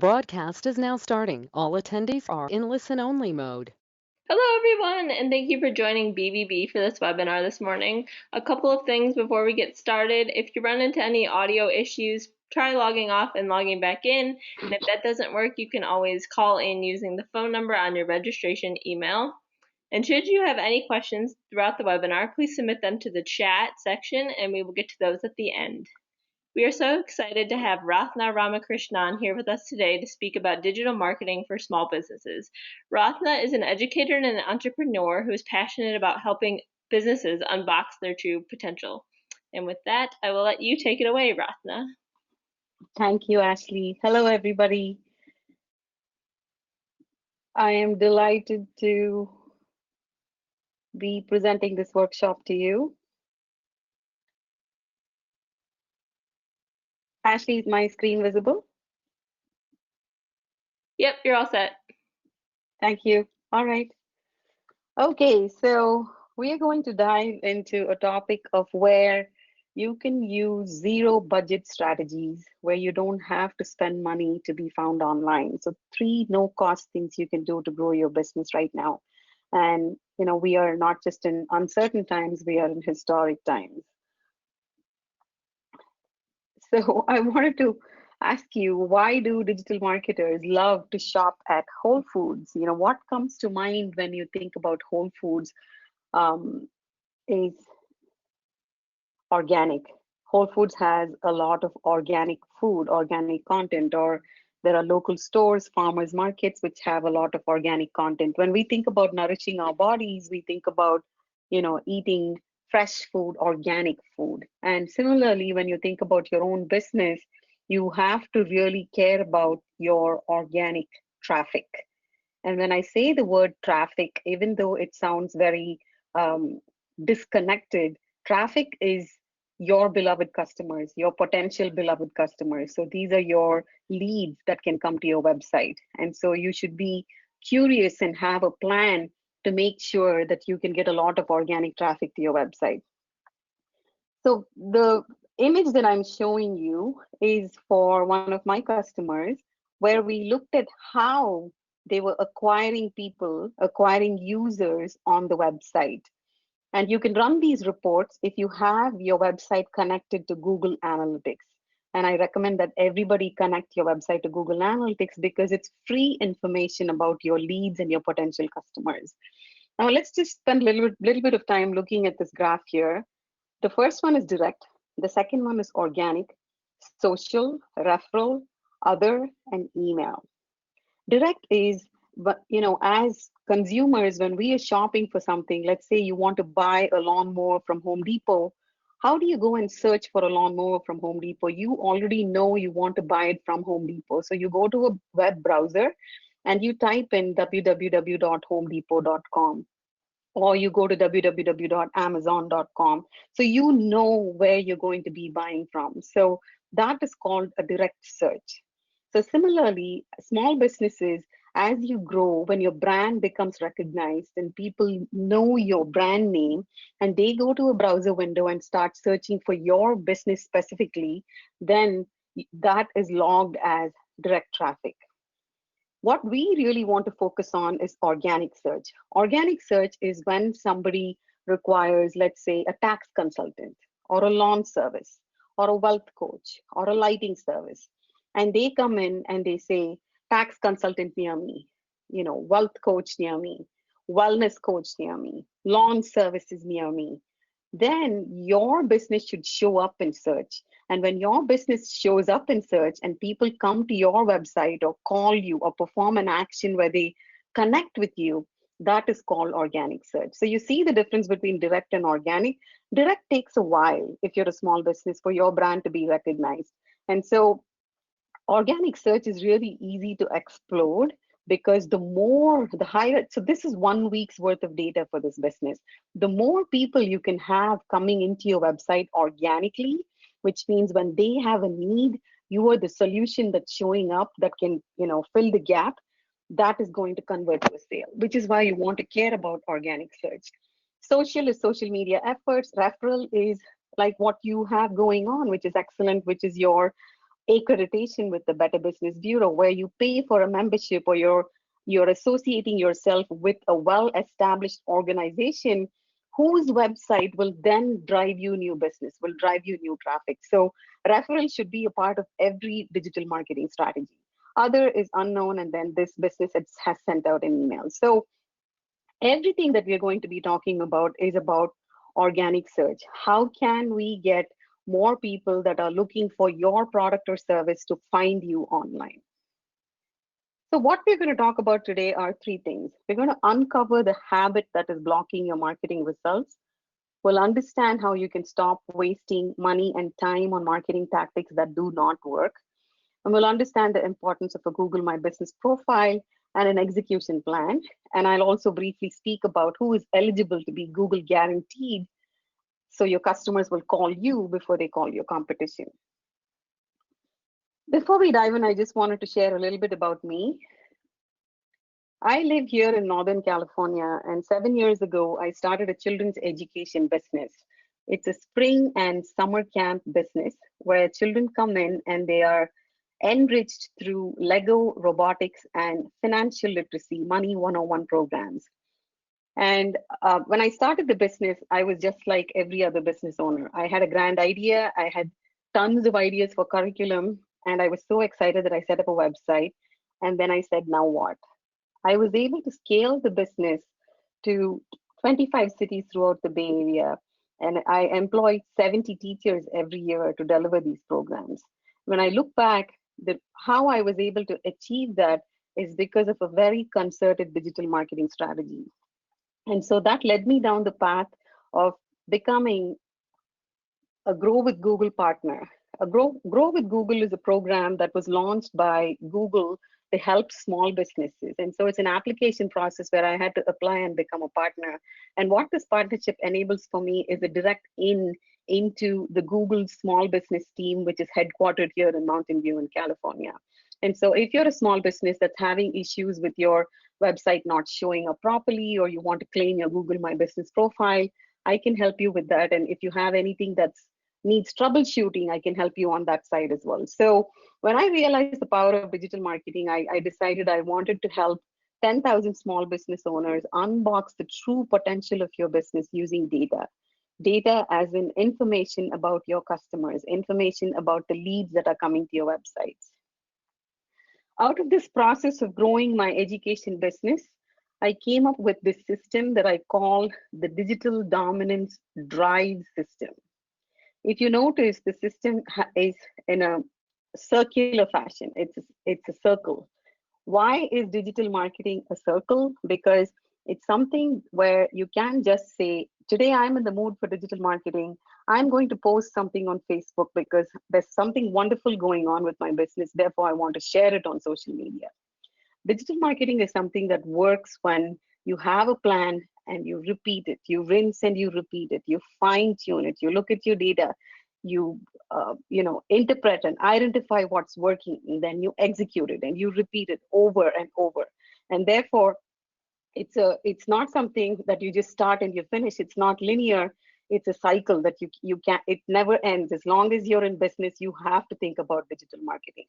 Broadcast is now starting. All attendees are in listen-only mode. Hello, everyone, and thank you for joining BBB for this webinar this morning. A couple of things before we get started. If you run into any audio issues, try logging off and logging back in. And if that doesn't work, you can always call in using the phone number on your registration email. And should you have any questions throughout the webinar, please submit them to the chat section and we will get to those at the end. We are so excited to have Rathna Ramakrishnan here with us today to speak about digital marketing for small businesses. Rathna is an educator and an entrepreneur who is passionate about helping businesses unbox their true potential. And with that, I will let you take it away, Rathna. Thank you, Ashley. Hello, everybody. I am delighted to be presenting this workshop to you. Ashley, is my screen visible? Yep, you're all set. Thank you. All right. Okay, so we are going to dive into a topic of where you can use zero budget strategies where you don't have to spend money to be found online. So 3 no-cost things you can do to grow your business right now. And we are not just in uncertain times, we are in historic times. So I wanted to ask you, why do digital marketers love to shop at Whole Foods? What comes to mind when you think about Whole Foods is organic. Whole Foods has a lot of organic food, organic content, or there are local stores, farmers markets, which have a lot of organic content. When we think about nourishing our bodies, we think about, eating fresh food, organic food. And similarly, when you think about your own business, you have to really care about your organic traffic. And when I say the word traffic, even though it sounds very disconnected, traffic is your beloved customers, your potential beloved customers. So these are your leads that can come to your website. And so you should be curious and have a plan to make sure that you can get a lot of organic traffic to your website. So the image that I'm showing you is for one of my customers, where we looked at how they were acquiring people, acquiring users on the website. And you can run these reports if you have your website connected to Google Analytics. And I recommend that everybody connect your website to Google Analytics because it's free information about your leads and your potential customers. Now let's just spend a little bit of time looking at this graph here. The first one is direct. The second one is organic, social, referral, other, and email. Direct is, but as consumers, when we are shopping for something, let's say you want to buy a lawnmower from Home Depot, how do you go and search for a lawnmower from Home Depot? You already know you want to buy it from Home Depot. So you go to a web browser and you type in www.homedepot.com, or you go to www.amazon.com. So you know where you're going to be buying from. So that is called a direct search. So similarly, small businesses, as you grow, when your brand becomes recognized and people know your brand name and they go to a browser window and start searching for your business specifically, then that is logged as direct traffic. What we really want to focus on is organic search. Organic search is when somebody requires, let's say, a tax consultant or a lawn service or a wealth coach or a lighting service. And they come in and they say, tax consultant near me, wealth coach near me, wellness coach near me, lawn services near me. Then your business should show up in search. And when your business shows up in search and people come to your website or call you or perform an action where they connect with you, that is called organic search. So you see the difference between direct and organic. Direct takes a while if you're a small business for your brand to be recognized. And so organic search is really easy to explode because the higher, so this is 1 week's worth of data for this business. The more people you can have coming into your website organically, which means when they have a need, you are the solution that's showing up that can, fill the gap, that is going to convert to a sale, which is why you want to care about organic search. Social is social media efforts. Referral is like what you have going on, which is excellent, which is your accreditation with the Better Business Bureau, where you pay for a membership or you're associating yourself with a well-established organization whose website will then drive you new business, will drive you new traffic. So referral should be a part of every digital marketing strategy. Other is unknown, and then this business has sent out an email. So everything that we're going to be talking about is about organic search. How can we get more people that are looking for your product or service to find you online? So what we're going to talk about today are three things. We're going to uncover the habit that is blocking your marketing results. We'll understand how you can stop wasting money and time on marketing tactics that do not work. And we'll understand the importance of a Google My Business profile and an execution plan. And I'll also briefly speak about who is eligible to be Google guaranteed, so your customers will call you before they call your competition. Before we dive in, I just wanted to share a little bit about me. I live here in Northern California, and 7 years ago, I started a children's education business. It's a spring and summer camp business where children come in and they are enriched through Lego, robotics, and financial literacy, money 101 programs. And when I started the business, I was just like every other business owner. I had a grand idea, I had tons of ideas for curriculum, and I was so excited that I set up a website. And then I said, now what? I was able to scale the business to 25 cities throughout the Bay Area, and I employed 70 teachers every year to deliver these programs. When I look back, how I was able to achieve that is because of a very concerted digital marketing strategy. And so that led me down the path of becoming a Grow with Google partner. Grow with Google is a program that was launched by Google to help small businesses. And so it's an application process where I had to apply and become a partner. And what this partnership enables for me is a direct into the Google small business team, which is headquartered here in Mountain View in California. And so if you're a small business that's having issues with your website not showing up properly, or you want to claim your Google My Business profile, I can help you with that. And if you have anything that's needs troubleshooting, I can help you on that side as well. So when I realized the power of digital marketing, I decided I wanted to help 10,000 small business owners unbox the true potential of your business using data. Data as in information about your customers, information about the leads that are coming to your websites. Out of this process of growing my education business, I came up with this system that I call the Digital Dominance Drive System. If you notice, the system is in a circular fashion. It's a circle. Why is digital marketing a circle? Because it's something where you can just say, today I'm in the mood for digital marketing. I'm going to post something on Facebook because there's something wonderful going on with my business. Therefore, I want to share it on social media. Digital marketing is something that works when you have a plan and you repeat it, you rinse and you repeat it, you fine tune it, you look at your data, you interpret and identify what's working, and then you execute it and you repeat it over and over. And therefore, it's not something that you just start and you finish. It's not linear. It's a cycle that you can't. It never ends. As long as you're in business, you have to think about digital marketing.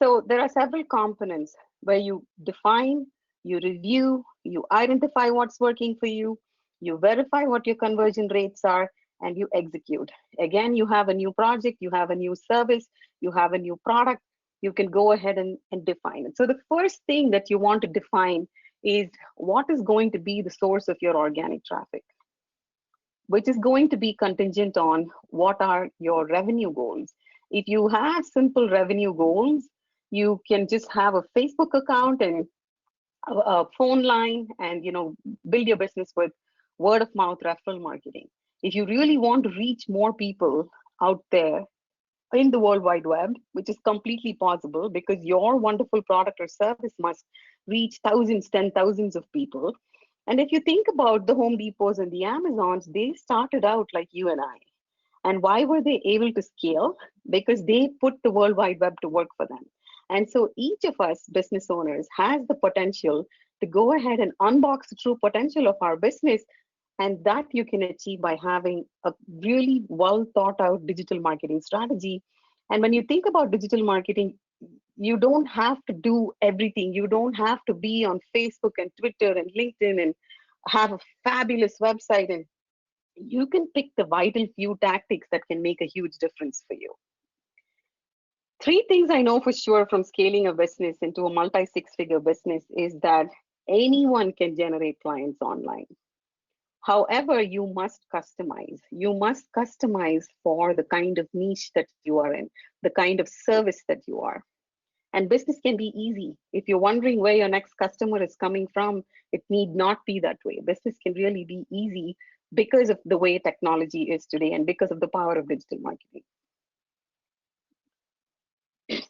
So there are several components where you define, you review, you identify what's working for you verify what your conversion rates are, and you execute. Again, you have a new project, you have a new service, you have a new product, you can go ahead and define it. So the first thing that you want to define is what is going to be the source of your organic traffic, which is going to be contingent on what are your revenue goals. If you have simple revenue goals, you can just have a Facebook account and a phone line and build your business with word of mouth referral marketing. If you really want to reach more people out there in the World Wide Web, which is completely possible because your wonderful product or service must reach thousands, 10,000s of people. And if you think about the Home Depots and the Amazons, they started out like you and I. And why were they able to scale? Because they put the World Wide Web to work for them. And so each of us business owners has the potential to go ahead and unbox the true potential of our business. And that you can achieve by having a really well thought out digital marketing strategy And when you think about digital marketing, you don't have to do everything. You don't have to be on Facebook and Twitter and LinkedIn and have a fabulous website. And you can pick the vital few tactics that can make a huge difference for you. Three things I know for sure from scaling a business into a multi six figure business is that anyone can generate clients online. However, you must customize. You must customize for the kind of niche that you are in, the kind of service that you are. And business can be easy. If you're wondering where your next customer is coming from, it need not be that way. Business can really be easy because of the way technology is today and because of the power of digital marketing.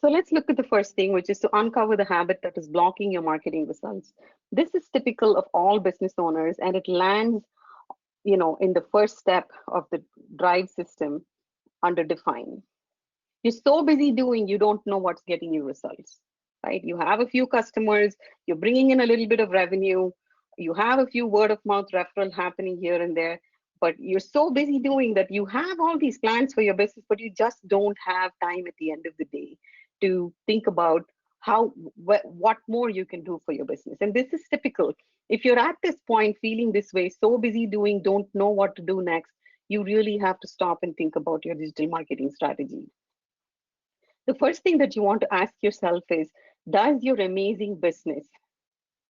So let's look at the first thing, which is to uncover the habit that is blocking your marketing results. This is typical of all business owners, and it lands, in the first step of the drive system under define. You're so busy doing, you don't know what's getting you results, right? You have a few customers, you're bringing in a little bit of revenue, you have a few word of mouth referral happening here and there, but you're so busy doing that you have all these plans for your business, but you just don't have time at the end of the day to think about what more you can do for your business. And this is typical. If you're at this point feeling this way, so busy doing, don't know what to do next, you really have to stop and think about your digital marketing strategy. The first thing that you want to ask yourself is, does your amazing business,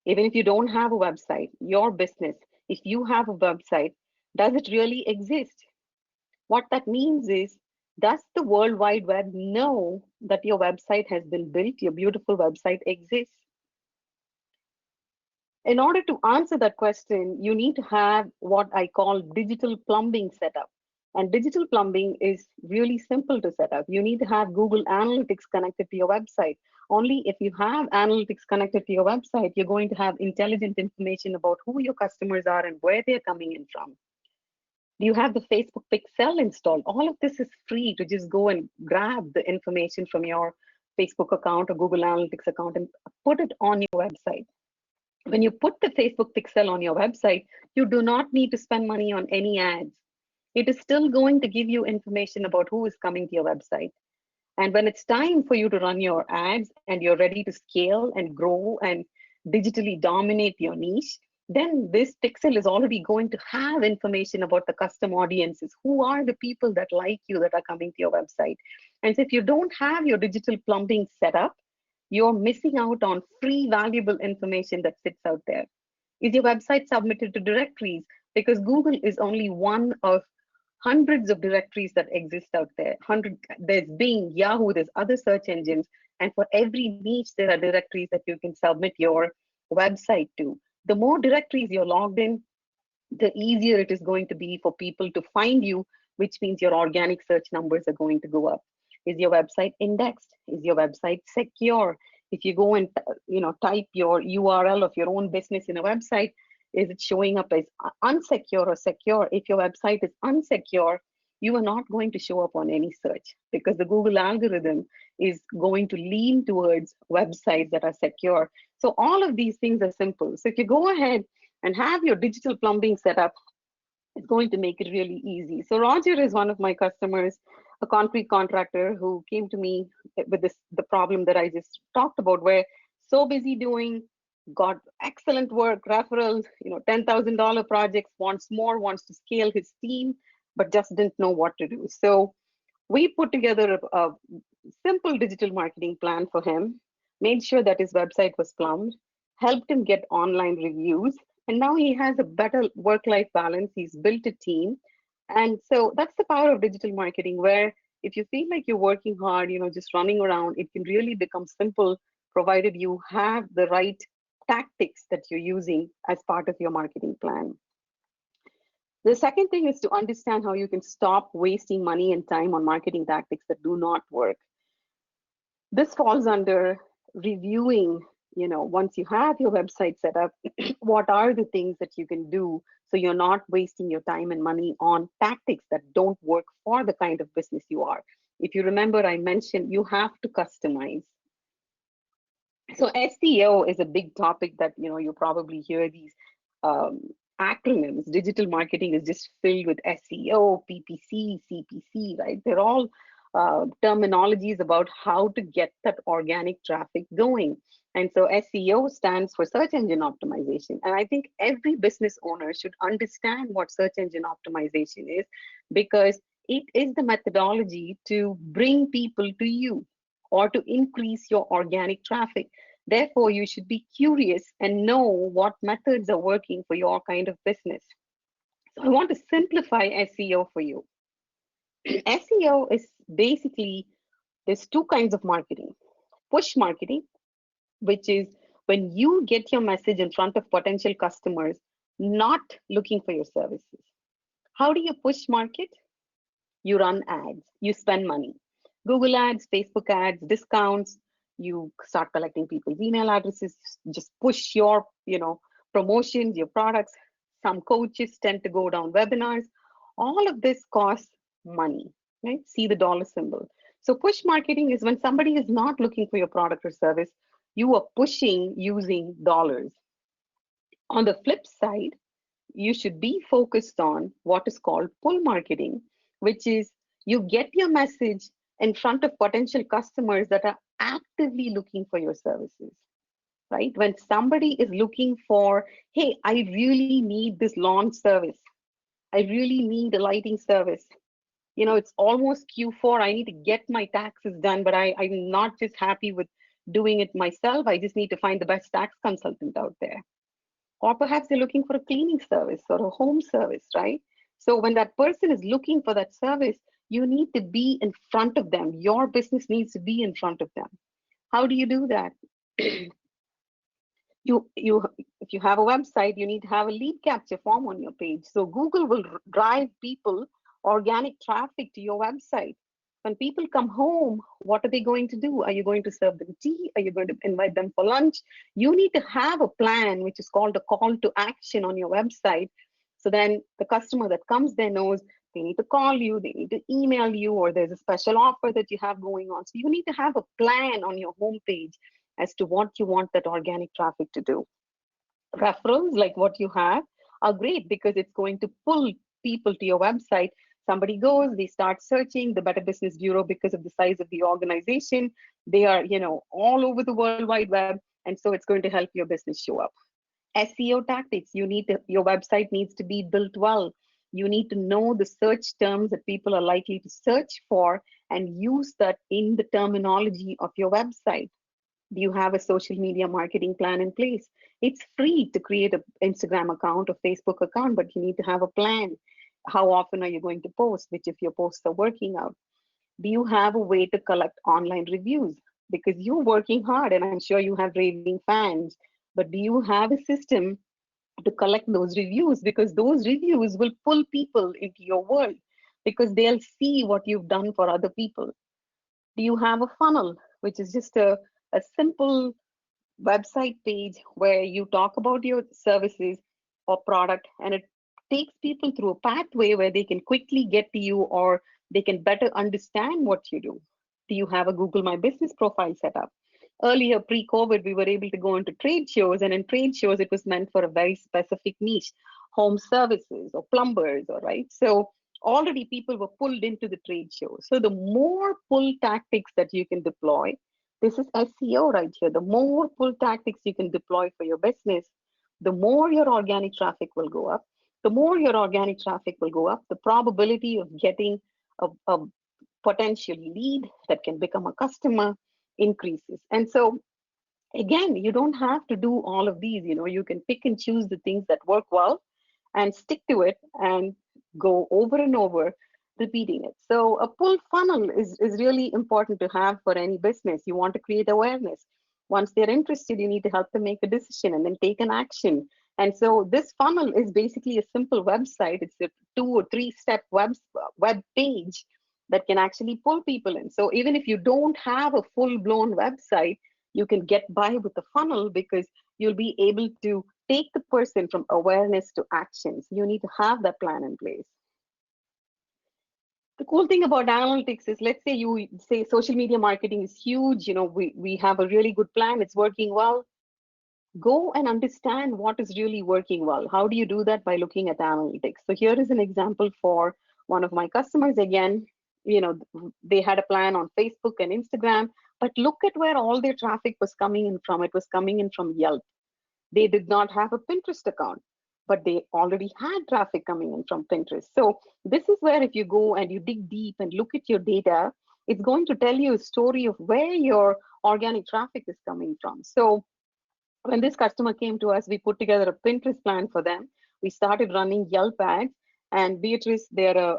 even if you don't have a website, your business, if you have a website, does it really exist? What that means is, does the World Wide Web know that your website has been built, your beautiful website exists? In order to answer that question, you need to have what I call digital plumbing set up. And digital plumbing is really simple to set up. You need to have Google Analytics connected to your website. Only if you have analytics connected to your website, you're going to have intelligent information about who your customers are and where they're coming in from. Do you have the Facebook Pixel installed? All of this is free to just go and grab the information from your Facebook account or Google Analytics account and put it on your website. When you put the Facebook Pixel on your website, you do not need to spend money on any ads. It is still going to give you information about who is coming to your website. And when it's time for you to run your ads and you're ready to scale and grow and digitally dominate your niche, then this pixel is already going to have information about the custom audiences. Who are the people that like you that are coming to your website? And so if you don't have your digital plumbing set up, you're missing out on free, valuable information that sits out there. Is your website submitted to directories? Because Google is only one of hundreds of directories that exist out there. There's Bing, Yahoo, there's other search engines, and for every niche, there are directories that you can submit your website to. The more directories you're logged in, the easier it is going to be for people to find you, which means your organic search numbers are going to go up. Is your website indexed? Is your website secure? If you go and type your URL of your own business in a website, is it showing up as unsecure or secure? If your website is unsecure, you are not going to show up on any search because the Google algorithm is going to lean towards websites that are secure. So all of these things are simple. So if you go ahead and have your digital plumbing set up, it's going to make it really easy. So Roger is one of my customers, a concrete contractor who came to me with the problem that I just talked about, where so busy doing, got excellent work, referrals, $10,000 projects, wants more, wants to scale his team, but just didn't know what to do. So we put together a simple digital marketing plan for him, made sure that his website was plumbed, helped him get online reviews, and now he has a better work-life balance. He's built a team. And so that's the power of digital marketing, where if you feel like you're working hard, just running around, it can really become simple, provided you have the right tactics that you're using as part of your marketing plan. The second thing is to understand how you can stop wasting money and time on marketing tactics that do not work. This falls under reviewing, once you have your website set up, what are the things that you can do so you're not wasting your time and money on tactics that don't work for the kind of business you are. If you remember, I mentioned you have to customize. So SEO is a big topic that you probably hear these acronyms. Digital marketing is just filled with SEO, PPC, CPC, right? They're all terminologies about how to get that organic traffic going. And so SEO stands for search engine optimization. And I think every business owner should understand what search engine optimization is, because it is the methodology to bring people to you or to increase your organic traffic. Therefore, you should be curious and know what methods are working for your kind of business. So I want to simplify SEO for you. SEO is basically, there's two kinds of marketing. Push marketing, which is when you get your message in front of potential customers not looking for your services. How do you push market? You run ads, you spend money. Google ads, Facebook ads, discounts, you start collecting people's email addresses, just push your, promotions, your products. Some coaches tend to go down webinars. All of this costs money, right? See the dollar symbol. So push marketing is when somebody is not looking for your product or service, you are pushing using dollars. On the flip side, you should be focused on what is called pull marketing, which is you get your message in front of potential customers that are actively looking for your services, right? When somebody is looking for, hey, I really need this lawn service, I really need a lighting service. It's almost Q4. I need to get my taxes done, but I'm not just happy with doing it myself. I just need to find the best tax consultant out there. Or perhaps they're looking for a cleaning service or a home service, right? So when that person is looking for that service, you need to be in front of them. Your business needs to be in front of them. How do you do that? you if you have a website, you need to have a lead capture form on your page. So Google will drive people organic traffic to your website. When people come home, what are they going to do? Are you going to serve them tea? Are you going to invite them for lunch? You need to have a plan, which is called a call to action on your website. So then the customer that comes there knows they need to call you, they need to email you, or there's a special offer that you have going on. So you need to have a plan on your homepage as to what you want that organic traffic to do. Referrals like what you have are great because it's going to pull people to your website. Somebody goes, they start searching the Better Business Bureau because of the size of the organization. They are, all over the World Wide Web. And so it's going to help your business show up. SEO tactics, your website needs to be built well. You need to know the search terms that people are likely to search for and use that in the terminology of your website. Do you have a social media marketing plan in place? It's free to create an Instagram account or Facebook account, but you need to have a plan. How often are you going to post? Which of your posts are working out? Do you have a way to collect online reviews? Because you're working hard and I'm sure you have raving fans, but do you have a system to collect those reviews? Because those reviews will pull people into your world because they'll see what you've done for other people. Do you have a funnel, which is just a simple website page where you talk about your services or product, and it takes people through a pathway where they can quickly get to you or they can better understand what you do? Do you have a Google My Business profile set up? Earlier, pre-COVID, we were able to go into trade shows, and in trade shows, it was meant for a very specific niche, home services or plumbers, or right? So already people were pulled into the trade show. So the more pull tactics that you can deploy, this is SEO right here. The more pull tactics you can deploy for your business, the more your organic traffic will go up. The more your organic traffic will go up, the probability of getting a potential lead that can become a customer increases. And so again, you don't have to do all of these. You can pick and choose the things that work well and stick to it and go over and over repeating it. So a pull funnel is really important to have for any business. You want to create awareness. Once they're interested, you need to help them make a decision and then take an action. And so this funnel is basically a simple website. It's a 2 or 3 step web page that can actually pull people in. So even if you don't have a full blown website, you can get by with the funnel because you'll be able to take the person from awareness to actions. You need to have that plan in place. The cool thing about analytics is, let's say you say social media marketing is huge, we have a really good plan, it's working well. Go and understand what is really working well. How do you do that? By looking at analytics. So here is an example for one of my customers. Again, they had a plan on Facebook and Instagram, but look at where all their traffic was coming in from. It was coming in from Yelp. They did not have a Pinterest account, but they already had traffic coming in from Pinterest. So this is where if you go and you dig deep and look at your data, it's going to tell you a story of where your organic traffic is coming from. So when this customer came to us, we put together a Pinterest plan for them. We started running Yelp ads, and Beatrice, they're a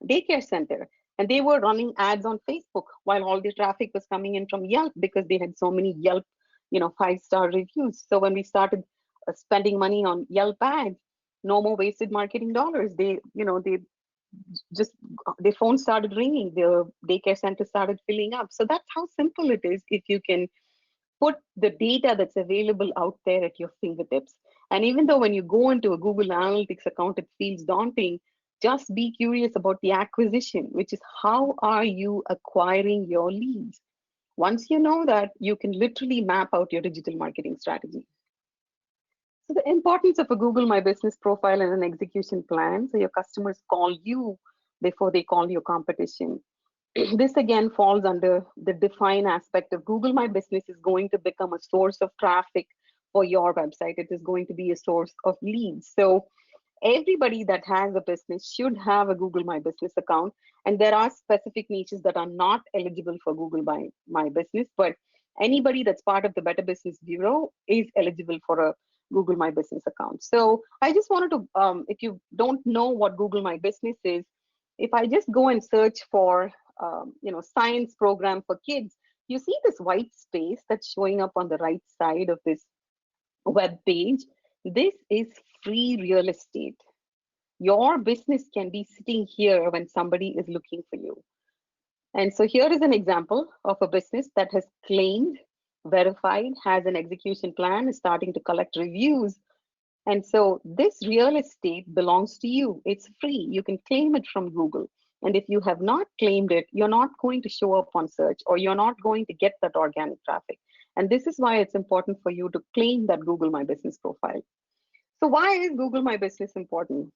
daycare center, and they were running ads on Facebook while all the traffic was coming in from Yelp because they had so many Yelp, 5-star reviews. So when we started spending money on Yelp ads, no more wasted marketing dollars. They just their phone started ringing, their daycare center started filling up. So that's how simple it is if you can put the data that's available out there at your fingertips. And even though when you go into a Google Analytics account, it feels daunting, just be curious about the acquisition, which is how are you acquiring your leads? Once you know that, you can literally map out your digital marketing strategy. So the importance of a Google My Business profile and an execution plan. So your customers call you before they call your competition. This again falls under the define aspect of Google My Business is going to become a source of traffic for your website. It is going to be a source of leads. So everybody that has a business should have a Google My Business account. And there are specific niches that are not eligible for Google My Business, but anybody that's part of the Better Business Bureau is eligible for a Google My Business account. So I just wanted to, if you don't know what Google My Business is, if I just go and search for, science program for kids, you see this white space that's showing up on the right side of this web page. This is free real estate. Your business can be sitting here when somebody is looking for you. And so here is an example of a business that has claimed, verified, has an execution plan, is starting to collect reviews. And so this real estate belongs to you. It's free. You can claim it from Google. And if you have not claimed it, you're not going to show up on search, or you're not going to get that organic traffic. And this is why it's important for you to claim that Google My Business profile. So why is Google My Business important?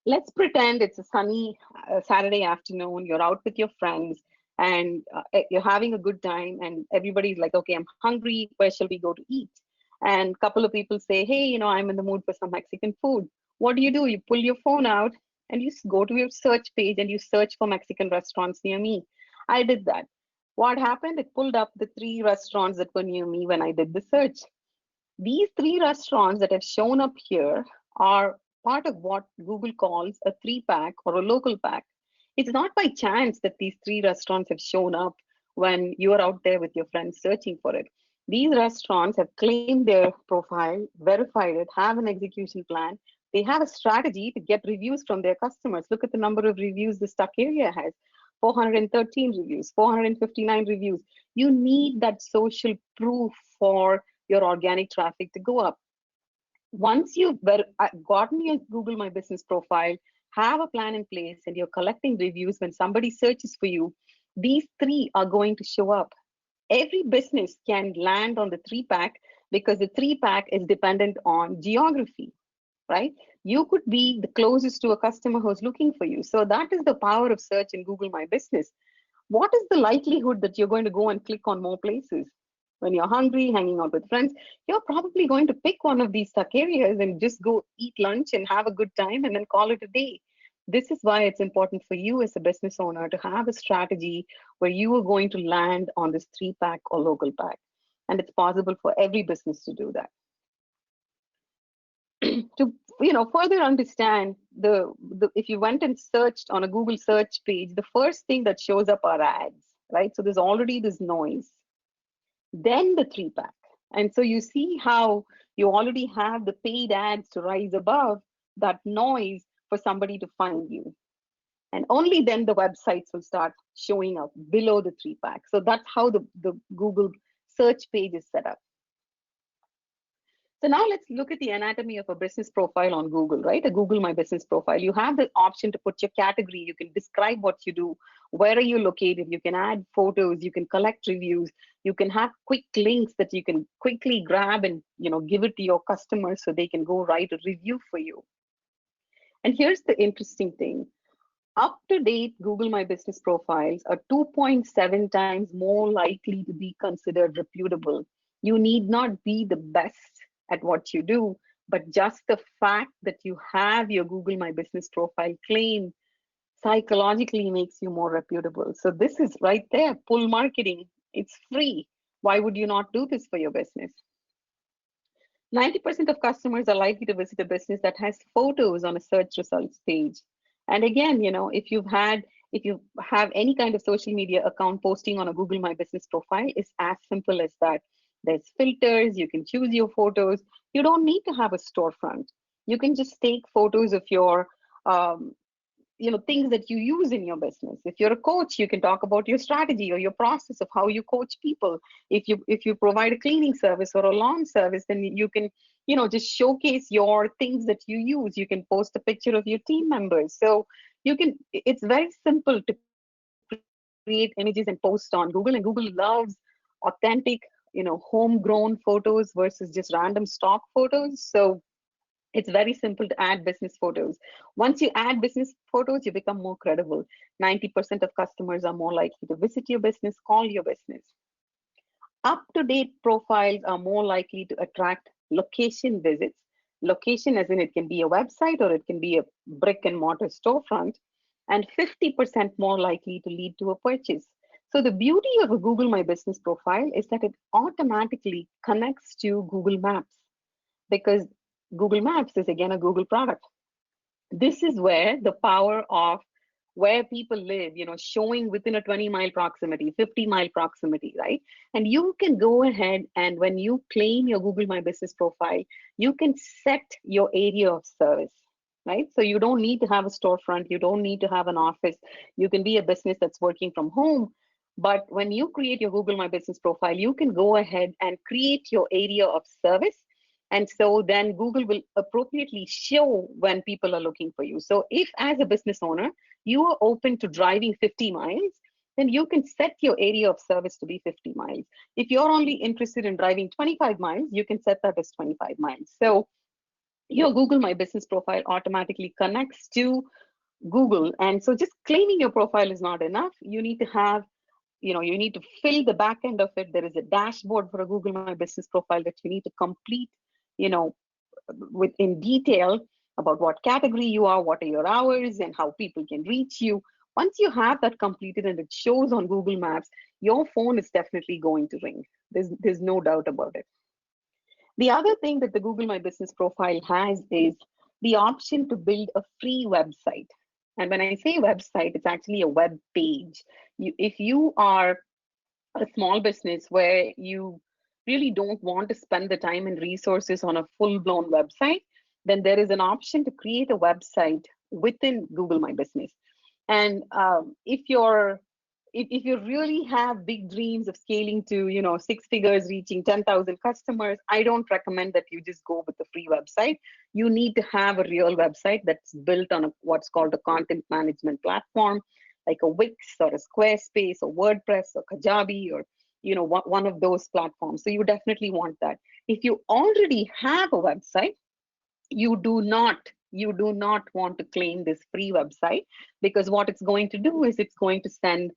Let's pretend it's a sunny Saturday afternoon, you're out with your friends, and you're having a good time, and everybody's like, okay, I'm hungry, where shall we go to eat? And a couple of people say, hey, I'm in the mood for some Mexican food. What do? You pull your phone out and you go to your search page and you search for Mexican restaurants near me. I did that. What happened? It pulled up the 3 restaurants that were near me when I did the search. These 3 restaurants that have shown up here are part of what Google calls a 3-pack or a local pack. It's not by chance that these 3 restaurants have shown up when you're out there with your friends searching for it. These restaurants have claimed their profile, verified it, have an execution plan. They have a strategy to get reviews from their customers. Look at the number of reviews the Stuck area has. 413 reviews, 459 reviews. You need that social proof for your organic traffic to go up. Once you've gotten your Google My Business profile, have a plan in place, and you're collecting reviews when somebody searches for you, these 3 are going to show up. Every business can land on the 3-pack because the 3-pack is dependent on geography, right? You could be the closest to a customer who's looking for you. So that is the power of search in Google My Business. What is the likelihood that you're going to go and click on more places? When you're hungry, hanging out with friends, you're probably going to pick one of these stuck areas and just go eat lunch and have a good time and then call it a day. This is why it's important for you as a business owner to have a strategy where you are going to land on this 3-pack or local pack. And it's possible for every business to do that. To further understand the if you went and searched on a Google search page, the first thing that shows up are ads, right? So there's already this noise. Then the 3-pack. And so you see how you already have the paid ads to rise above that noise for somebody to find you. And only then the websites will start showing up below the 3-pack. So that's how the Google search page is set up. So now let's look at the anatomy of a business profile on Google, right? A Google My Business profile. You have the option to put your category. You can describe what you do. Where are you located? You can add photos. You can collect reviews. You can have quick links that you can quickly grab and give it to your customers so they can go write a review for you. And here's the interesting thing. Up-to-date Google My Business profiles are 2.7 times more likely to be considered reputable. You need not be the best at what you do, but just the fact that you have your Google My Business profile claimed psychologically makes you more reputable. So this is right there, pull marketing. It's free. Why would you not do this for your business? 90% of customers are likely to visit a business that has photos on a search results page. And again, if you have any kind of social media account, posting on a Google My Business profile is as simple as that. There's filters, you can choose your photos. You don't need to have a storefront. You can just take photos of your um, things that you use in your business. If you're a coach, you can talk about your strategy or your process of how you coach people. If you provide a cleaning service or a lawn service, then you can just showcase your things that you use. You can post a picture of your team members. So it's very simple to create images and post on Google, and Google loves authentic, homegrown photos versus just random stock photos. So it's very simple to add business photos. Once you add business photos, you become more credible. 90% of customers are more likely to visit your business, call your business. Up to date profiles are more likely to attract location visits. Location, as in it can be a website or it can be a brick and mortar storefront, and 50% more likely to lead to a purchase. So, the beauty of a Google My Business profile is that it automatically connects to Google Maps, because Google Maps is again a Google product. This is where the power of where people live, showing within a 20-mile proximity, 50-mile proximity, right? And you can go ahead, and when you claim your Google My Business profile, you can set your area of service, right? So you don't need to have a storefront, you don't need to have an office. You can be a business that's working from home. But when you create your Google My Business profile, you can go ahead and create your area of service. And so then Google will appropriately show when people are looking for you. So if, as a business owner, you are open to driving 50 miles, then you can set your area of service to be 50 miles. If you're only interested in driving 25 miles, you can set that as 25 miles. So your Google My Business profile automatically connects to Google. And so just claiming your profile is not enough. You need to have, you need to fill the back end of it. There is a dashboard for a Google My Business profile that you need to complete, you know, in detail about what category you are, what are your hours, and how people can reach you. Once you have that completed and it shows on Google Maps, your phone is definitely going to ring. There's no doubt about it. The other thing that the Google My Business profile has is the option to build a free website. And when I say website, it's actually a web page. If you are a small business where you really don't want to spend the time and resources on a full blown website, then there is an option to create a website within Google My Business. And if you really have big dreams of scaling to 6 figures, reaching 10,000 customers, I don't recommend that you just go with the free website. You need to have a real website that's built on what's called a content management platform, like a Wix or a Squarespace or WordPress or Kajabi, or one of those platforms. So you definitely want that. If you already have a website, you do not want to claim this free website, because what it's going to do is it's going to send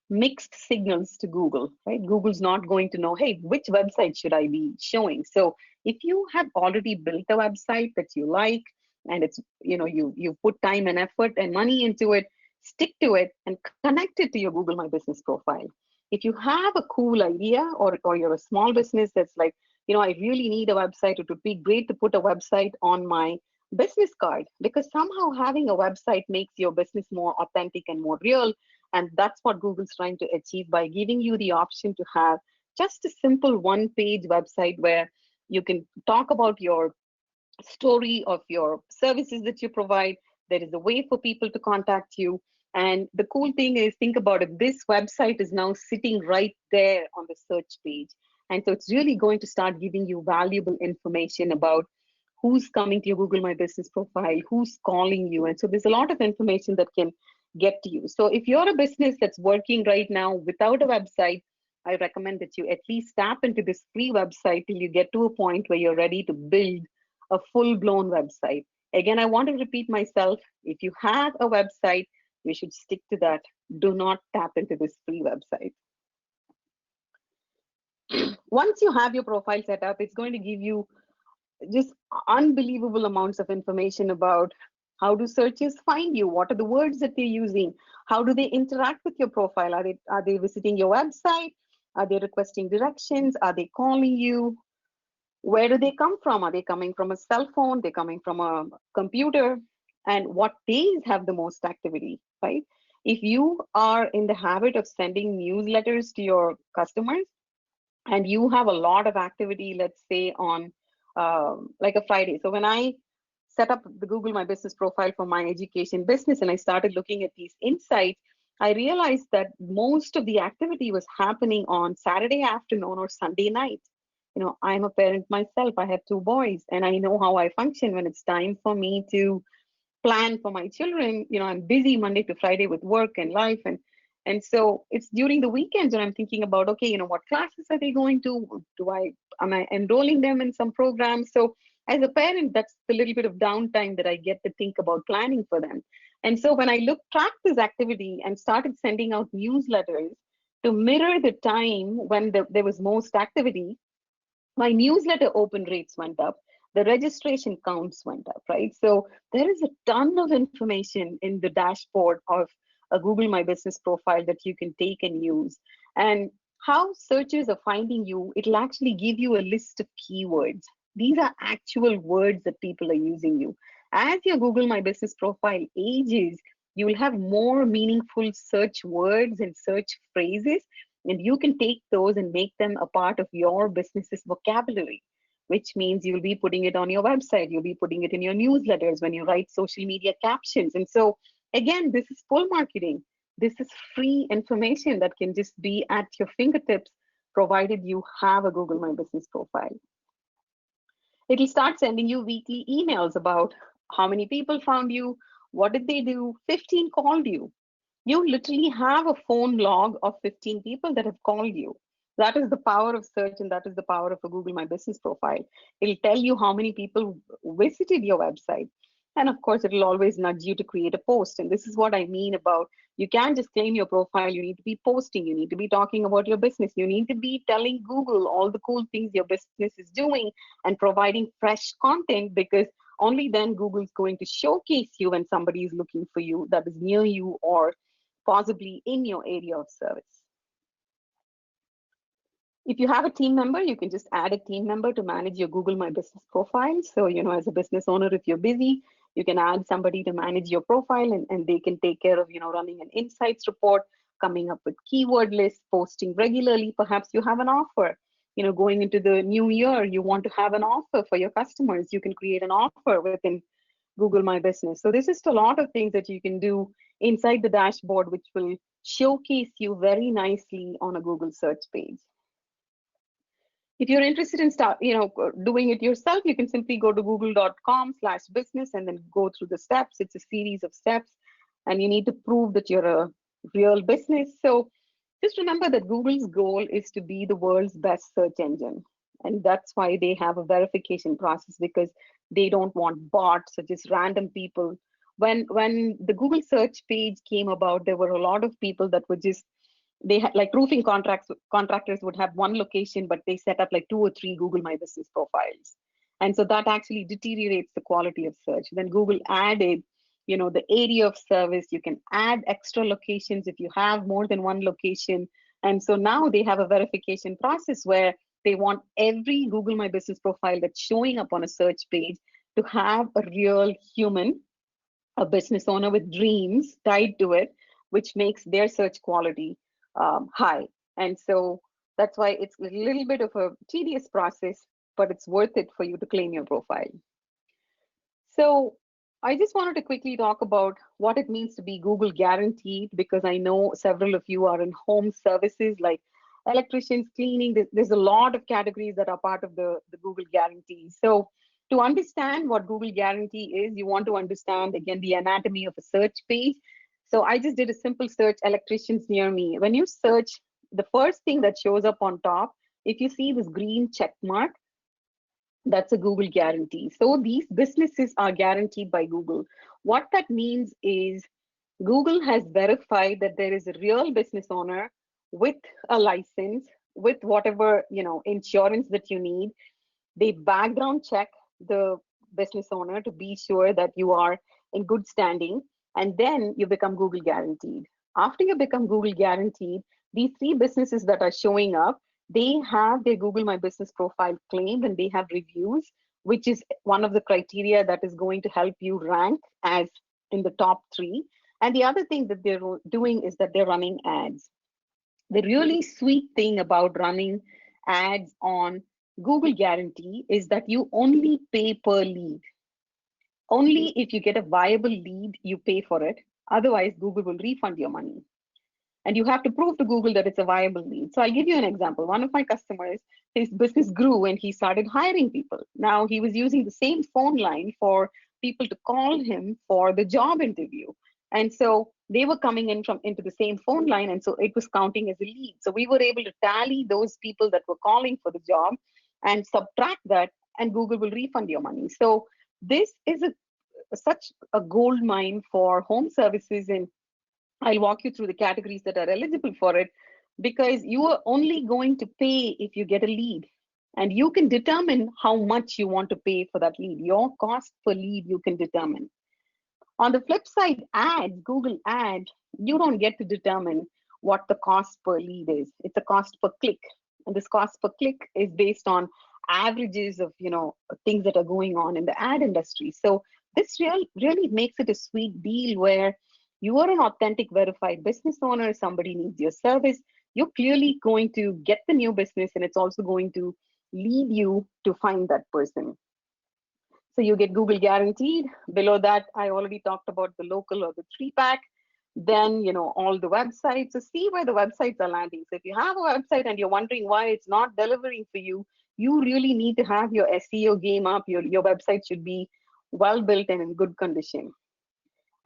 mixed signals to Google, right? Google's not going to know, hey, which website should I be showing? So if you have already built a website that you like, and it's you put time and effort and money into it, stick to it and connect it to your Google My Business profile. If you have a cool idea, or you're a small business that's like, I really need a website, it would be great to put a website on my business card, because somehow having a website makes your business more authentic and more real. And that's what Google's trying to achieve by giving you the option to have just a simple one-page website where you can talk about your story of your services that you provide. There is a way for people to contact you. And the cool thing is, think about it, this website is now sitting right there on the search page. And so it's really going to start giving you valuable information about who's coming to your Google My Business profile, who's calling you. And so there's a lot of information that can get to you. So if you're a business that's working right now without a website, I recommend that you at least tap into this free website till you get to a point where you're ready to build a full blown website. Again, I want to repeat myself. If you have a website, We should stick to that. Do not tap into this free website. Once you have your profile set up, it's going to give you just unbelievable amounts of information about how do searchers find you, what are the words that they're using, how do they interact with your profile, are they visiting your website, are they requesting directions, are they calling you, where do they come from, are they coming from a cell phone, they're coming from a computer, and what days have the most activity, right? If you are in the habit of sending newsletters to your customers and you have a lot of activity, let's say on like a Friday. So when I set up the Google My Business profile for my education business and I started looking at these insights, I realized that most of the activity was happening on Saturday afternoon or Sunday night. I'm a parent myself. I have two boys, and I know how I function when it's time for me to plan for my children. I'm busy Monday to Friday with work and life, and so it's during the weekends when I'm thinking about, okay, what classes are they going to, am I enrolling them in some programs? So as a parent, that's the little bit of downtime that I get to think about planning for them. And so when I tracked this activity and started sending out newsletters to mirror the time when there was most activity, my newsletter open rates went up, the registration counts went up, right? So there is a ton of information in the dashboard of a Google My Business profile that you can take and use. And how searchers are finding you, it'll actually give you a list of keywords. These are actual words that people are using you. As your Google My Business profile ages, you'll have more meaningful search words and search phrases, and you can take those and make them a part of your business's vocabulary, which means you'll be putting it on your website, you'll be putting it in your newsletters when you write social media captions. And so, again, this is full marketing. This is free information that can just be at your fingertips, provided you have a Google My Business profile. It'll start sending you weekly emails about how many people found you, what did they do, 15 called you. You literally have a phone log of 15 people that have called you. That is the power of search, and that is the power of a Google My Business profile. It'll tell you how many people visited your website. And of course, it'll always nudge you to create a post. And this is what I mean about, you can't just claim your profile. You need to be posting. You need to be talking about your business. You need to be telling Google all the cool things your business is doing and providing fresh content, because only then Google's going to showcase you when somebody is looking for you that is near you or possibly in your area of service. If you have a team member, you can just add a team member to manage your Google My Business profile. So, as a business owner, if you're busy, you can add somebody to manage your profile, and they can take care of, running an insights report, coming up with keyword lists, posting regularly. Perhaps you have an offer. Going into the new year, you want to have an offer for your customers. You can create an offer within Google My Business. So there's just a lot of things that you can do inside the dashboard, which will showcase you very nicely on a Google search page. If you're interested in doing it yourself, you can simply go to google.com/business and then go through the steps. It's a series of steps, and you need to prove that you're a real business. So just remember that Google's goal is to be the world's best search engine. And that's why they have a verification process, because they don't want bots or just random people. When the Google search page came about, there were a lot of people that were just, they had like roofing contractors would have one location, but they set up like 2 or 3 Google My Business profiles. And so that actually deteriorates the quality of search. Then Google added, the area of service. You can add extra locations if you have more than one location. And so now they have a verification process where they want every Google My Business profile that's showing up on a search page to have a real human, a business owner with dreams tied to it, which makes their search quality high. And so that's why it's a little bit of a tedious process, but it's worth it for you to claim your profile. So I just wanted to quickly talk about what it means to be Google guaranteed, because I know several of you are in home services like electricians, cleaning. There's a lot of categories that are part of the Google guarantee. So to understand what Google guarantee is, you want to understand, again, the anatomy of a search page. So I just did a simple search, electricians near me. When you search, the first thing that shows up on top, if you see this green check mark, that's a Google guarantee. So these businesses are guaranteed by Google. What that means is Google has verified that there is a real business owner with a license, with whatever, insurance that you need. They background check the business owner to be sure that you are in good standing, and then you become Google guaranteed. After you become Google guaranteed, these three businesses that are showing up, they have their Google My Business profile claimed and they have reviews, which is one of the criteria that is going to help you rank as in the top three. And the other thing that they're doing is that they're running ads. The really sweet thing about running ads on Google Guarantee is that you only pay per lead. Only if you get a viable lead, you pay for it. Otherwise, Google will refund your money. And you have to prove to Google that it's a viable lead. So I'll give you an example. One of my customers, his business grew and he started hiring people. Now he was using the same phone line for people to call him for the job interview. And so they were coming in from into the same phone line. And so it was counting as a lead. So we were able to tally those people that were calling for the job and subtract that, and Google will refund your money. So this is such a gold mine for home services, and I'll walk you through the categories that are eligible for it, because you are only going to pay if you get a lead, and you can determine how much you want to pay for that lead. Your cost per lead you can determine. On the flip side, ads, Google ads, you don't get to determine what the cost per lead is. It's a cost per click. And this cost per click is based on averages of, things that are going on in the ad industry. So this really makes it a sweet deal where you are an authentic verified business owner, somebody needs your service, you're clearly going to get the new business, and it's also going to lead you to find that person. So you get Google guaranteed. Below that, I already talked about the local or the three pack. Then, all the websites. So see where the websites are landing. So if you have a website and you're wondering why it's not delivering for you, you really need to have your SEO game up. Your website should be well built and in good condition.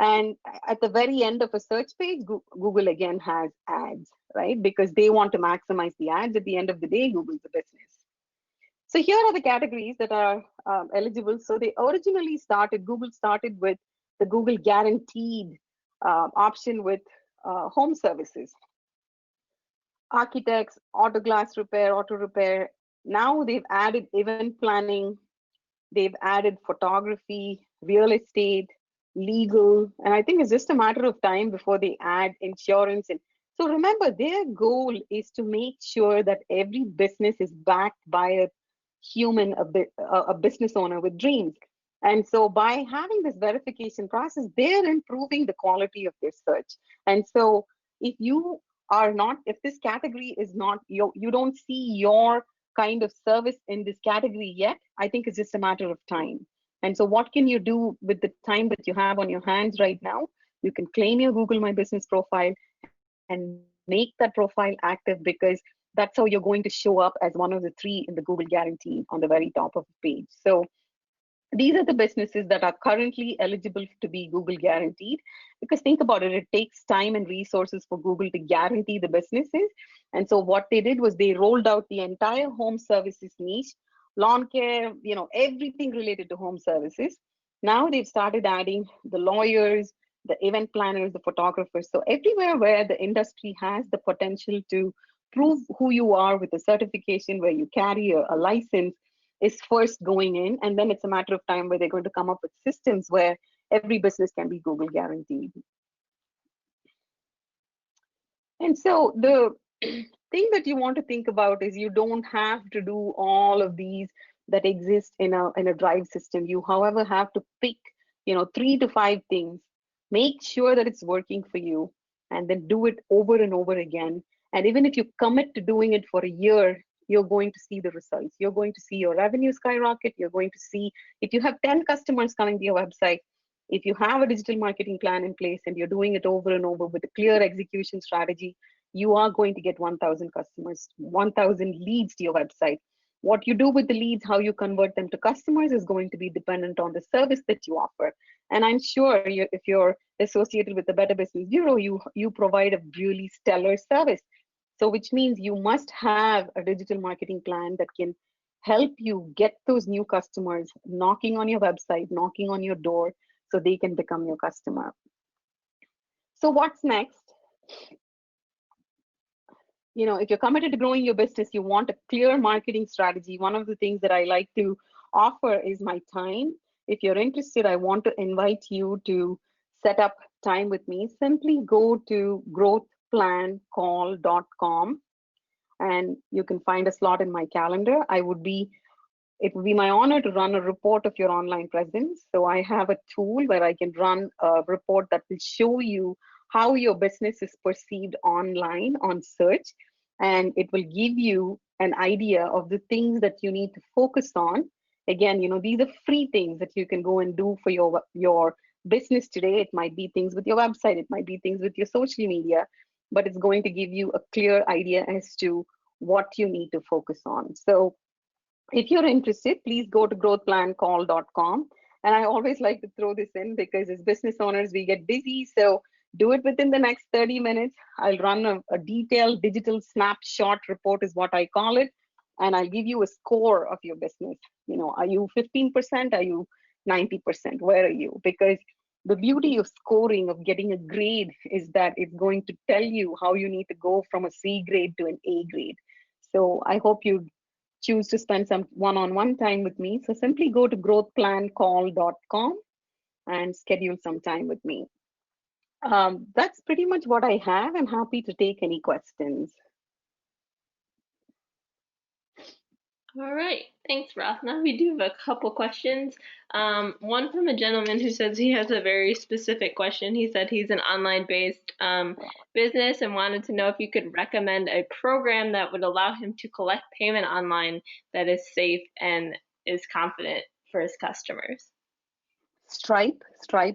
And at the very end of a search page, Google again has ads, right? Because they want to maximize the ads. At the end of the day, Google's a business. So here are the categories that are eligible. So they originally Google started with the Google guaranteed option with home services, architects, auto glass repair, auto repair. Now they've added event planning, they've added photography, real estate, legal, and I think it's just a matter of time before they add insurance. And so remember, their goal is to make sure that every business is backed by a human, a business owner with dreams. And so by having this verification process, they're improving the quality of their search. And so if you are not, if this category is not, you don't see your kind of service in this category yet, I think it's just a matter of time. And so what can you do with the time that you have on your hands right now? You can claim your Google My Business profile and make that profile active, because that's how you're going to show up as one of the three in the Google guarantee on the very top of the page. So these are the businesses that are currently eligible to be Google guaranteed, because think about it, it takes time and resources for Google to guarantee the businesses. And so what they did was they rolled out the entire home services niche, lawn care, everything related to home services. Now they've started adding the lawyers, the event planners, the photographers. So everywhere where the industry has the potential to prove who you are with a certification, where you carry a license, is first going in, and then it's a matter of time where they're going to come up with systems where every business can be Google guaranteed. And so the thing that you want to think about is you don't have to do all of these that exist in a drive system. You, however, have to pick 3 to 5 things, make sure that it's working for you, and then do it over and over again. And even if you commit to doing it for a year, you're going to see the results. You're going to see your revenue skyrocket. You're going to see, if you have 10 customers coming to your website, if you have a digital marketing plan in place and you're doing it over and over with a clear execution strategy, you are going to get 1,000 customers, 1,000 leads to your website. What you do with the leads, how you convert them to customers, is going to be dependent on the service that you offer. And I'm sure if you're associated with the Better Business Bureau, you provide a really stellar service. So which means you must have a digital marketing plan that can help you get those new customers knocking on your website, knocking on your door, so they can become your customer. So what's next? If you're committed to growing your business, you want a clear marketing strategy. One of the things that I like to offer is my time. If you're interested, I want to invite you to set up time with me. Simply go to growthplancall.com and you can find a slot in my calendar. It would be my honor to run a report of your online presence. So I have a tool where I can run a report that will show you how your business is perceived online on search. And it will give you an idea of the things that you need to focus on. Again, these are free things that you can go and do for your business today. It might be things with your website, it might be things with your social media, but it's going to give you a clear idea as to what you need to focus on. So if you're interested, please go to growthplancall.com. And I always like to throw this in because as business owners, we get busy. So do it within the next 30 minutes. I'll run a detailed digital snapshot report, is what I call it. And I'll give you a score of your business. Are you 15%? Are you 90%? Where are you? Because the beauty of scoring, of getting a grade, is that it's going to tell you how you need to go from a C grade to an A grade. So I hope you choose to spend some one-on-one time with me. So simply go to growthplancall.com and schedule some time with me. That's pretty much what I have. I'm happy to take any questions. All right, thanks, Ratna. We do have a couple questions. One from a gentleman who says he has a very specific question. He said he's an online-based business and wanted to know if you could recommend a program that would allow him to collect payment online that is safe and is confident for his customers. Stripe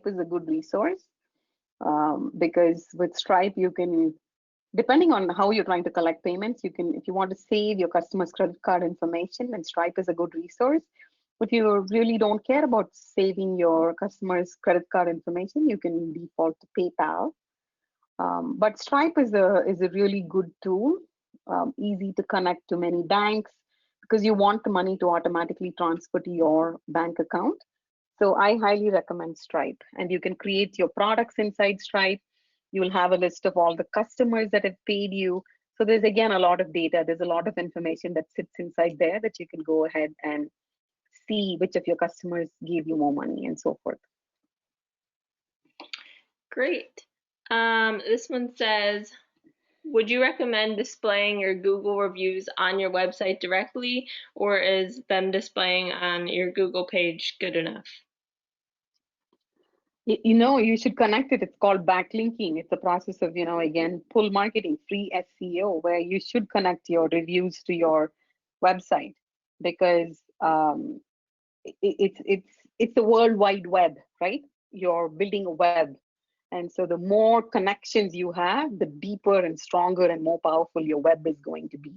is a good resource because with Stripe you can, depending on how you're trying to collect payments, you can, if you want to save your customer's credit card information, then Stripe is a good resource. If you really don't care about saving your customer's credit card information, you can default to PayPal. But Stripe is a really good tool, easy to connect to many banks because you want the money to automatically transfer to your bank account. So I highly recommend Stripe, and you can create your products inside Stripe. You will have a list of all the customers that have paid you. So there's again a lot of data. There's a lot of information that sits inside there that you can go ahead and see which of your customers gave you more money and so forth. Great. This one says, would you recommend displaying your Google reviews on your website directly, or is them displaying on your Google page good enough? You should connect it. It's called backlinking. It's a process of, again, pull marketing, free SEO, where you should connect your reviews to your website because it's the world wide web, right? You're building a web. And so the more connections you have, the deeper and stronger and more powerful your web is going to be.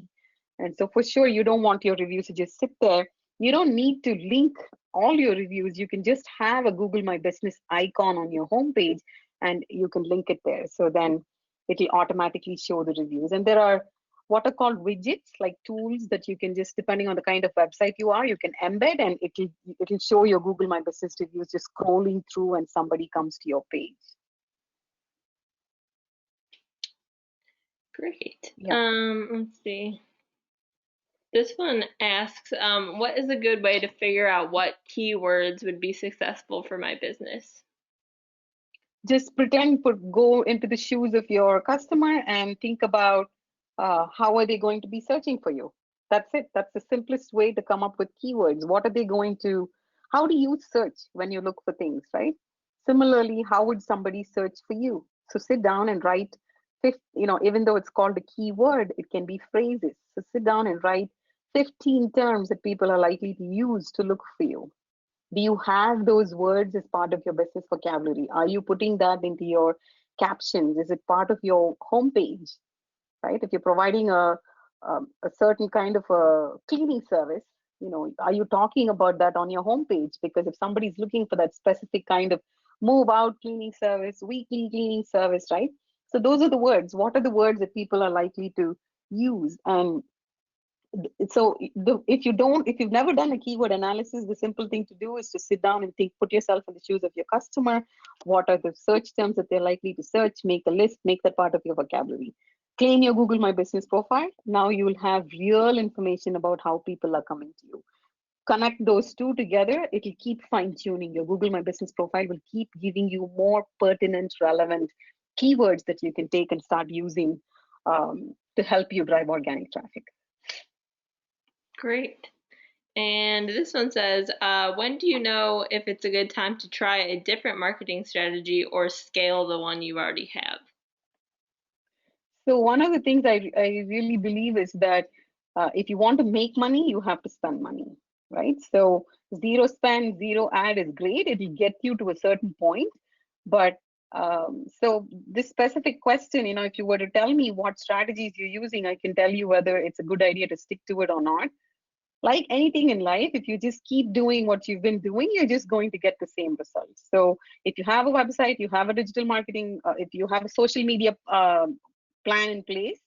And so for sure, you don't want your reviews to just sit there. You don't need to link all your reviews. You can just have a Google My Business icon on your homepage and you can link it there. So then it'll automatically show the reviews. And there are what are called widgets, like tools that you can just, depending on the kind of website you are, you can embed and it'll show your Google My Business reviews just scrolling through when somebody comes to your page. Great. Yeah. Let's see. This one asks, what is a good way to figure out what keywords would be successful for my business? Just go into the shoes of your customer and think about how are they going to be searching for you. That's it. That's the simplest way to come up with keywords. How do you search when you look for things, right? Similarly, how would somebody search for you? So sit down and write, even though it's called a keyword, it can be phrases. So sit down and write 15 terms that people are likely to use to look for you. Do you have those words as part of your business vocabulary? Are you putting that into your captions? Is it part of your homepage, right? If you're providing a certain kind of a cleaning service, are you talking about that on your homepage? Because if somebody's looking for that specific kind of move out cleaning service, weekly cleaning service, right? So those are the words. What are the words that people are likely to use? And So if you've never done a keyword analysis, the simple thing to do is to sit down and think, put yourself in the shoes of your customer. What are the search terms that they're likely to search? Make a list, make that part of your vocabulary. Claim your Google My Business profile. Now you will have real information about how people are coming to you. Connect those two together, it'll keep fine tuning. Your Google My Business profile will keep giving you more pertinent, relevant keywords that you can take and start using to help you drive organic traffic. Great. And this one says, when do you know if it's a good time to try a different marketing strategy or scale the one you already have? So one of the things I really believe is that if you want to make money, you have to spend money, right? So zero spend, zero ad is great. It'll get you to a certain point. But so this specific question, if you were to tell me what strategies you're using, I can tell you whether it's a good idea to stick to it or not. Like anything in life, if you just keep doing what you've been doing, you're just going to get the same results. So if you have a website, you have a digital marketing, if you have a social media plan in place,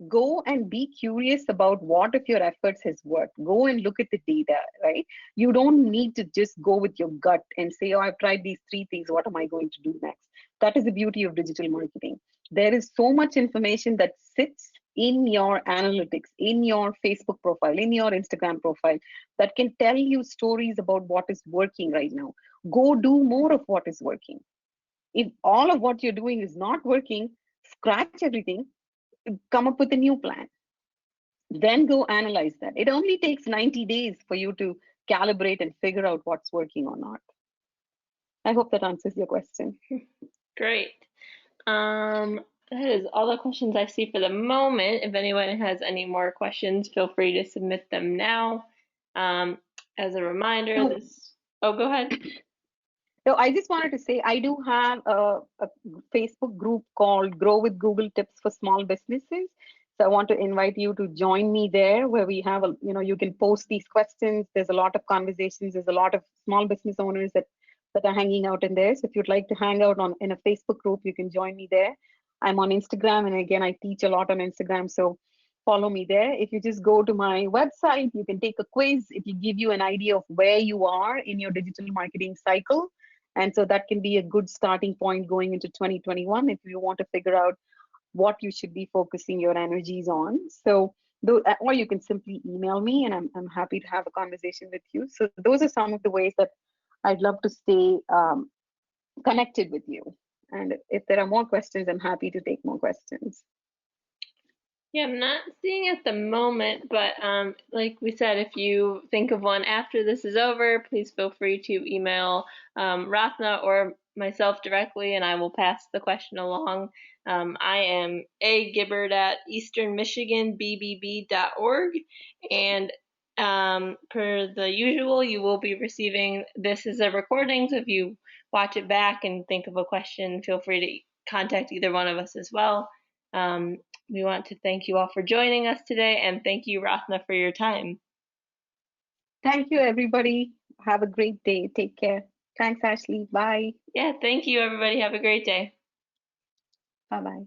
go and be curious about what of your efforts has worked. Go and look at the data, right? You don't need to just go with your gut and say, oh, I've tried these 3 things. What am I going to do next? That is the beauty of digital marketing. There is so much information that sits in your analytics, in your Facebook profile, in your Instagram profile, that can tell you stories about what is working right now. Go do more of what is working. If all of what you're doing is not working, scratch everything, come up with a new plan. Then go analyze that. It only takes 90 days for you to calibrate and figure out what's working or not. I hope that answers your question. Great. That is all the questions I see for the moment. If anyone has any more questions, feel free to submit them now. As a reminder, go ahead. So I just wanted to say I do have a Facebook group called Grow with Google Tips for Small Businesses. So I want to invite you to join me there, where we have you can post these questions. There's a lot of conversations. There's a lot of small business owners that are hanging out in there. So if you'd like to hang out in a Facebook group, you can join me there. I'm on Instagram, and again, I teach a lot on Instagram. So follow me there. If you just go to my website, you can take a quiz. It will give you an idea of where you are in your digital marketing cycle. And so that can be a good starting point going into 2021 if you want to figure out what you should be focusing your energies on. So, or you can simply email me, and I'm happy to have a conversation with you. So those are some of the ways that I'd love to stay connected with you. And if there are more questions, I'm happy to take more questions. Yeah, I'm not seeing at the moment, but like we said, if you think of one after this is over, please feel free to email Ratna or myself directly, and I will pass the question along. I am A. Gibbard at easternmichiganbbb.org, and per the usual, you will be receiving this as a recording, so if you watch it back and think of a question, feel free to contact either one of us as well. We want to thank you all for joining us today, and thank you, Ratna, for your time. Thank you, everybody. Have a great day. Take care. Thanks, Ashley. Bye. Yeah, thank you, everybody. Have a great day. Bye-bye.